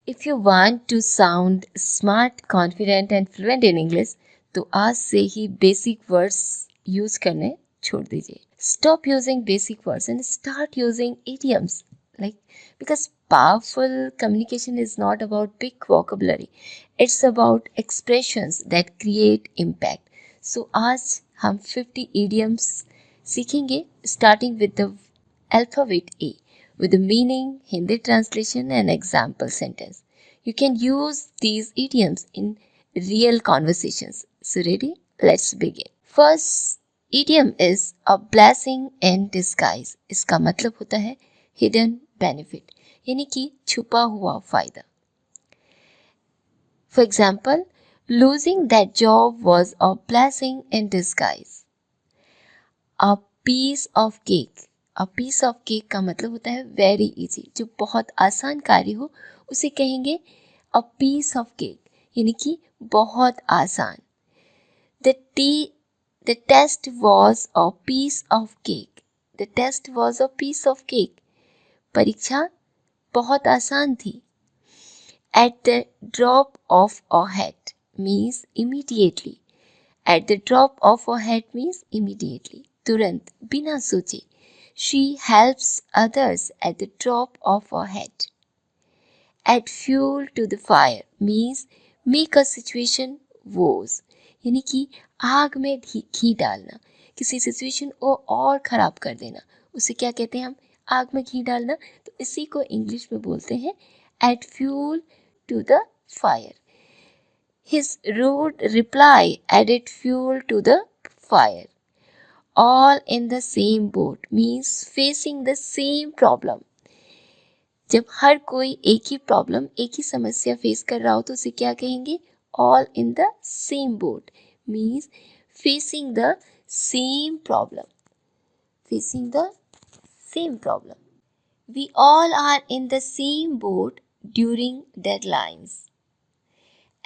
If you want to sound smart, confident and fluent in English, तो आज से ही basic words use करने छोड़ दीजिए. Stop using basic words and start using idioms. Because powerful communication is not about big vocabulary. It's about expressions that create impact. So आज हम 50 idioms सीखेंगे, starting with the alphabet A, with the meaning, Hindi translation and example sentence. You can use these idioms in real conversations. So ready? Let's begin. First idiom is a blessing in disguise. इसका मतलब होता है hidden benefit, यानी कि छुपा हुआ फायदा. For example, losing that job was a blessing in disguise. A piece of cake. A piece of cake का मतलब होता है very easy, जो बहुत आसान कार्य हो उसे कहेंगे a piece of cake, यानी कि बहुत आसान. The test was a piece of cake. The test was a piece of cake. परीक्षा बहुत आसान थी. At the drop of a hat means immediately. At the drop of a hat means immediately. तुरंत, बिना सोचे. She helps others at the drop of a hat. Add fuel to the fire means make a situation worse. यानी कि आग में घी डालना, किसी situation को और ख़राब कर देना, उसे क्या कहते हैं हम? आग में घी डालना. तो इसी को इंग्लिश में बोलते हैं add fuel to the fire. His rude reply added fuel to the fire. All in the same boat means facing the same problem. जब हर कोई एक ही प्रॉब्लम, एक ही समस्या फेस कर रहा हो तो उसे क्या कहेंगे? All in the same boat means facing the same problem. Facing the same problem. We all are in the same boat during deadlines.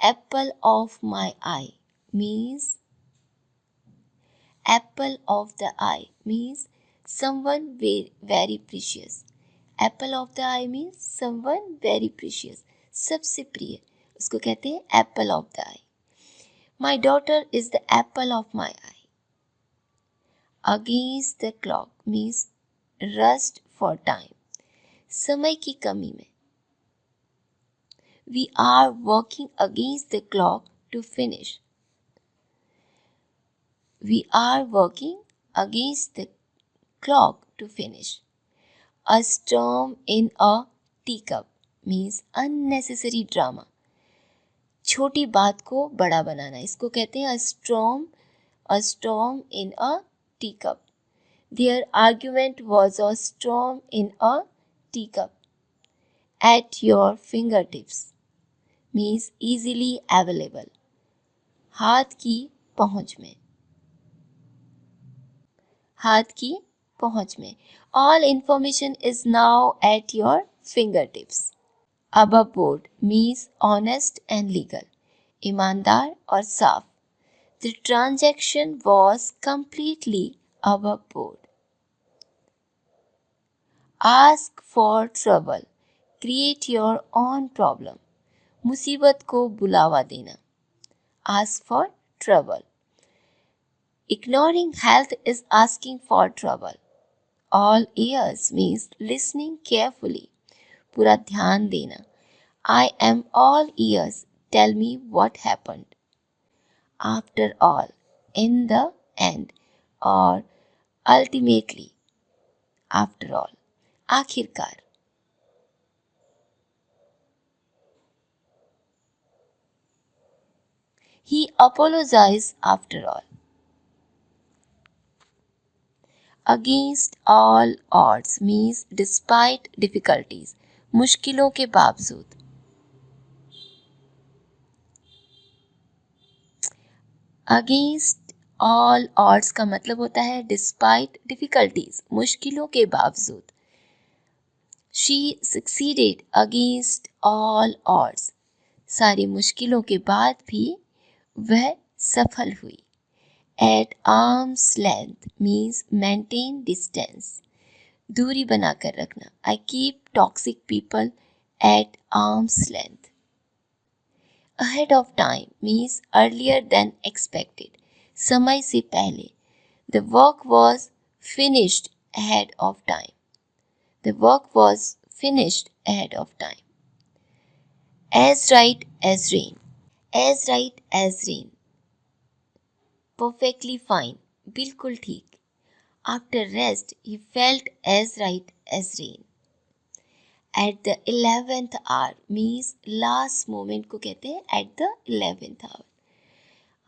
Apple of my eye means apple of the eye means someone very precious. Apple of the eye means someone very precious. सबसे प्रिय, उसको कहते हैं apple of the eye. My daughter is the apple of my eye. Against the clock means rushed for time. समय की कमी में. We are working against the clock to finish. We are working against the clock to finish. A storm in a teacup means unnecessary drama. छोटी बात को बड़ा बनाना, इसको कहते हैं a storm in a teacup. Their argument was a storm in a teacup. At your fingertips means easily available. हाथ की पहुंच में. हाथ की पहुंच में. All information is now at your fingertips. Above board means honest and legal. ईमानदार और साफ. The transaction was completely above board. Ask for trouble. Create your own problem. मुसीबत को बुलावा देना. Ask for trouble. Ignoring health is asking for trouble. All ears means listening carefully. पूरा ध्यान देना. I am all ears. Tell me what happened. After all, in the end, or ultimately. After all, आखिरकार. He apologized after all. Against all odds means despite difficulties. मुश्किलों के बावजूद. Against all odds का मतलब होता है despite difficulties, मुश्किलों के बावजूद. She succeeded against all odds. सारी मुश्किलों के बाद भी वह सफल हुई. At arm's length means maintain distance. दूरी बनाकर रखना. I keep toxic people at arm's length. Ahead of time means earlier than expected. समय से पहले. The work was finished ahead of time. The work was finished ahead of time. As right as rain. As right as rain. Perfectly fine. बिल्कुल ठीक. After rest, he felt as right as rain. At the 11th hour means last moment को कहते हैं at the 11th hour.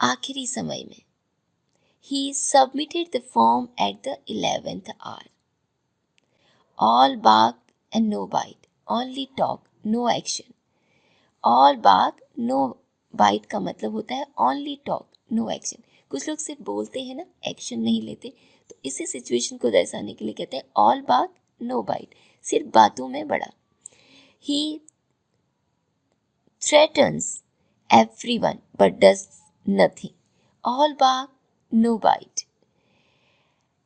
आखिरी समय में. He submitted the form at the 11th hour. All bark and no bite. Only talk, no action. All bark, no bite का मतलब होता है only talk, no action. कुछ लोग सिर्फ बोलते हैं ना, एक्शन नहीं लेते, तो इसी सिचुएशन को दर्शाने के लिए कहते हैं all bark, no bite. सिर्फ बातों में बड़ा. He threatens everyone but does nothing. All bark, no bite.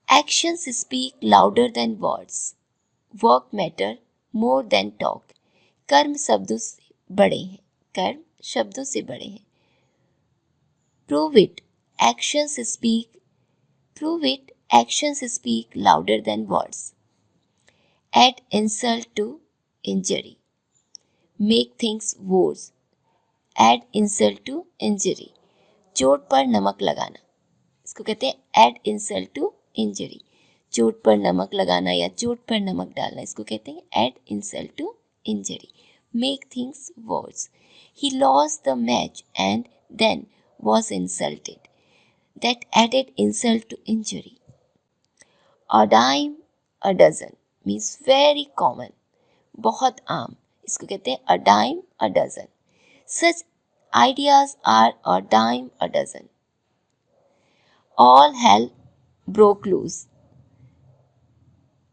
Actions speak louder than words. Work matter more than talk. कर्म शब्दों से बड़े हैं. कर्म शब्दों से बड़े हैं. Prove it. Actions speak. Prove it. Actions speak louder than words. Add insult to injury. Make things worse. Add insult to injury. चोट पर नमक लगाना. इसको कहते हैं add insult to injury. चोट पर नमक लगाना या चोट पर नमक डालना, इसको कहते हैं add insult to injury. Make things worse. He lost the match and then was insulted. That added insult to injury. A dime a dozen means very common. बहुत आम. इसको कहते हैं a dime a dozen. Such ideas are a dime a dozen. All hell broke loose.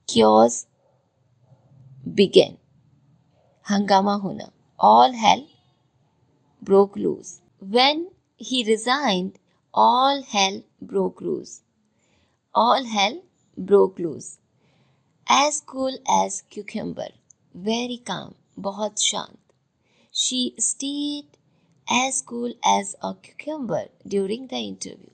Chaos began. हंगामा होना. All hell broke loose. When he resigned, all hell broke loose. All hell broke loose. As cool as cucumber. Very calm. बहुत शांत. She stayed as cool as a cucumber during the interview.